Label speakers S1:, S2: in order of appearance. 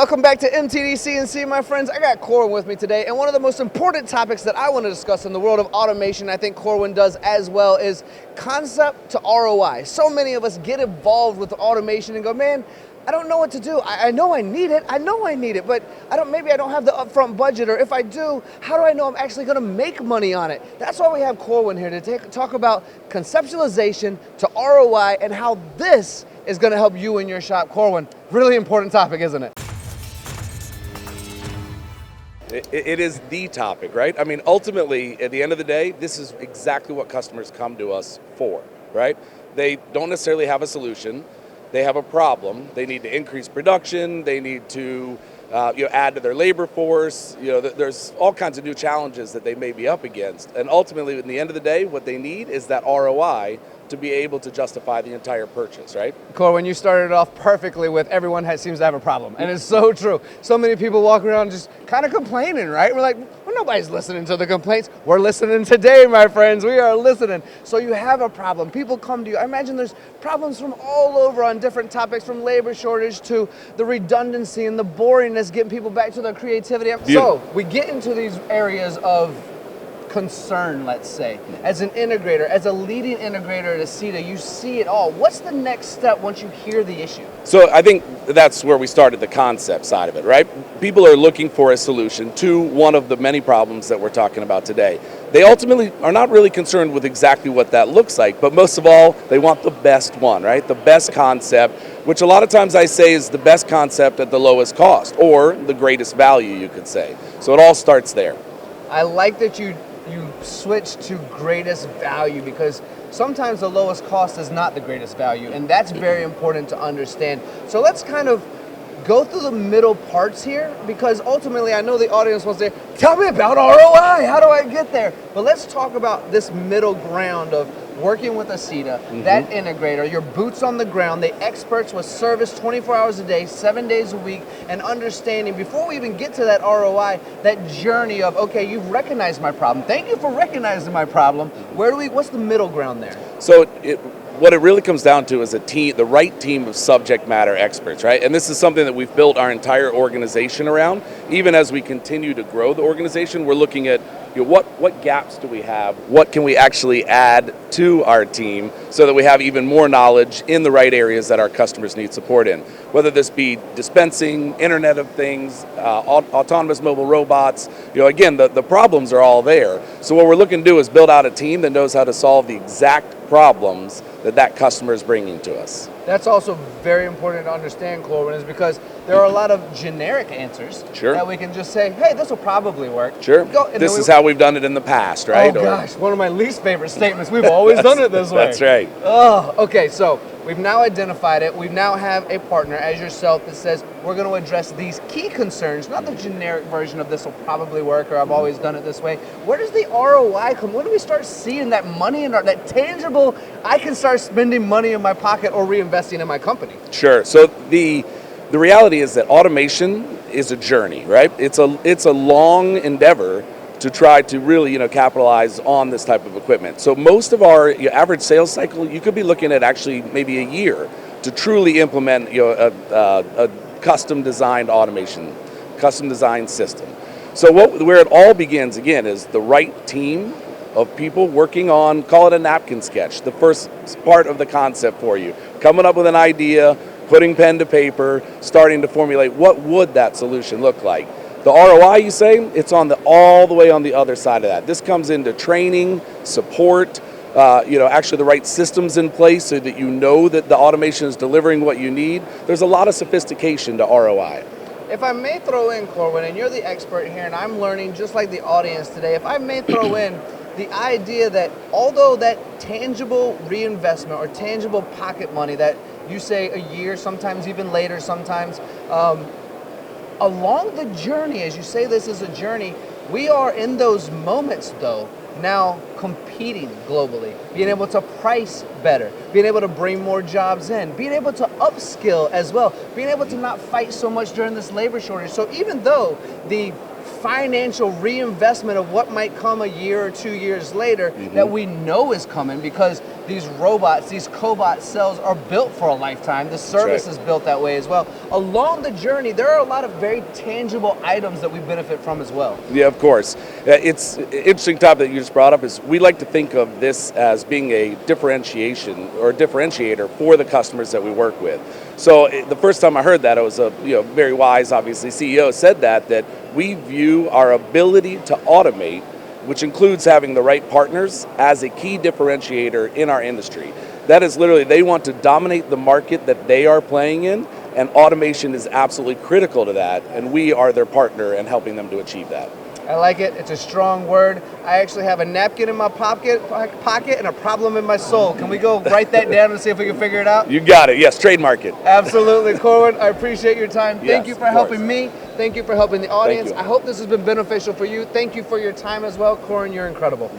S1: Welcome back to MTDCNC, my friends. I got Corwin with me today, and one of the most important topics that I want to discuss in the world of automation, I think Corwin does as well, is concept to ROI. So many of us get involved with automation and go, man, I don't know what to do. I know I need it, but maybe I don't have the upfront budget, or if I do, how do I know I'm actually gonna make money on it? That's why we have Corwin here to talk about conceptualization to ROI and how this is gonna help you in your shop. Corwin, really important topic, isn't it?
S2: It is the topic, right? I mean, ultimately, at the end of the day, this is exactly what customers come to us for, right? They don't necessarily have a solution. They have a problem. They need to increase production. They need to add to their labor force. There's all kinds of new challenges that they may be up against. And ultimately, at the end of the day, what they need is that ROI to be able to justify the entire purchase, right?
S1: Corwin, you started off perfectly with everyone seems to have a problem. And it's so true. So many people walk around just kind of complaining, right? We're like, well, nobody's listening to the complaints. We're listening today, my friends. We are listening. So you have a problem. People come to you. I imagine there's problems from all over on different topics, from labor shortage to the redundancy and the boringness, getting people back to their creativity. So we get into these areas of concern, let's say. As an integrator, as a leading integrator at Acieta, you see it all. What's the next step once you hear the issue?
S2: So I think that's where we started, the concept side of it, right? People are looking for a solution to one of the many problems that we're talking about today. They ultimately are not really concerned with exactly what that looks like, but most of all, they want the best one, right? The best concept, which a lot of times I say is the best concept at the lowest cost, or the greatest value, you could say. So it all starts there.
S1: I like that you switch to greatest value, because sometimes the lowest cost is not the greatest value, and that's very important to understand. So let's kind of go through the middle parts here, because ultimately I know the audience wants to say, tell me about ROI, how do I get there? But let's talk about this middle ground of working with Acieta, that integrator, your boots on the ground, the experts with service 24 hours a day, 7 days a week, and understanding, before we even get to that ROI, that journey of, okay, you've recognized my problem. Thank you for recognizing my problem. What's the middle ground there?
S2: So what it really comes down to is the right team of subject matter experts, right? And this is something that we've built our entire organization around. Even as we continue to grow the organization, we're looking at what gaps do we have? What can we actually add to our team so that we have even more knowledge in the right areas that our customers need support in? Whether this be dispensing, Internet of Things, autonomous mobile robots, again, the problems are all there. So what we're looking to do is build out a team that knows how to solve the exact problems that customer is bringing to us.
S1: That's also very important to understand, Corwin, is because there are a lot of generic answers that we can just say, hey, this will probably work.
S2: Sure. This is how we've done it in the past, right?
S1: Oh, gosh, one of my least favorite statements. We've always done it this way.
S2: That's right.
S1: Oh, okay, so we've now identified it. We now have a partner, as yourself, that says we're going to address these key concerns, not the generic version of this will probably work or I've always done it this way. Where does the ROI come? When do we start seeing that money, that tangible, I can start spending money in my pocket or reinvesting in my company?
S2: Sure. So the reality is that automation is a journey, right? It's a long endeavor to try to really capitalize on this type of equipment. So most of our average sales cycle, you could be looking at actually maybe a year to truly implement a custom designed automation, custom designed system. So where it all begins again is the right team of people working on, call it a napkin sketch, the first part of the concept for you, coming up with an idea, putting pen to paper, starting to formulate what would that solution look like. The ROI, you say, it's all the way on the other side of that. This comes into training, support, actually the right systems in place so that you know that the automation is delivering what you need. There's a lot of sophistication to ROI.
S1: If I may throw in, Corwin, and you're the expert here, and I'm learning just like the audience today, if I may throw in the idea that although that tangible reinvestment or tangible pocket money that you say a year, sometimes even later, sometimes along the journey, as you say this is a journey, we are in those moments though now competing globally, being able to price better, being able to bring more jobs in, being able to upskill as well, being able to not fight so much during this labor shortage. So even though the financial reinvestment of what might come a year or 2 years later that we know is coming, because these robots, these cobot cells are built for a lifetime. The service is built that way as well. Along the journey, there are a lot of very tangible items that we benefit from as well.
S2: Yeah, of course. It's an interesting topic that you just brought up. Is we like to think of this as being a differentiation or a differentiator for the customers that we work with. So the first time I heard that, it was a very wise, obviously, CEO said that we view our ability to automate, which includes having the right partners, as a key differentiator in our industry. That is literally, they want to dominate the market that they are playing in, and automation is absolutely critical to that, and we are their partner in helping them to achieve that.
S1: I like it. It's a strong word. I actually have a napkin in my pocket and a problem in my soul. Can we go write that down and see if we can figure it out?
S2: You got it. Yes, trademark it.
S1: Absolutely. Corwin, I appreciate your time. Thank
S2: Yes,
S1: you for
S2: of
S1: helping
S2: course.
S1: me. Thank you for helping the audience.
S2: you.
S1: I hope this has been beneficial for you. Thank you for your time as well. Corwin, you're incredible.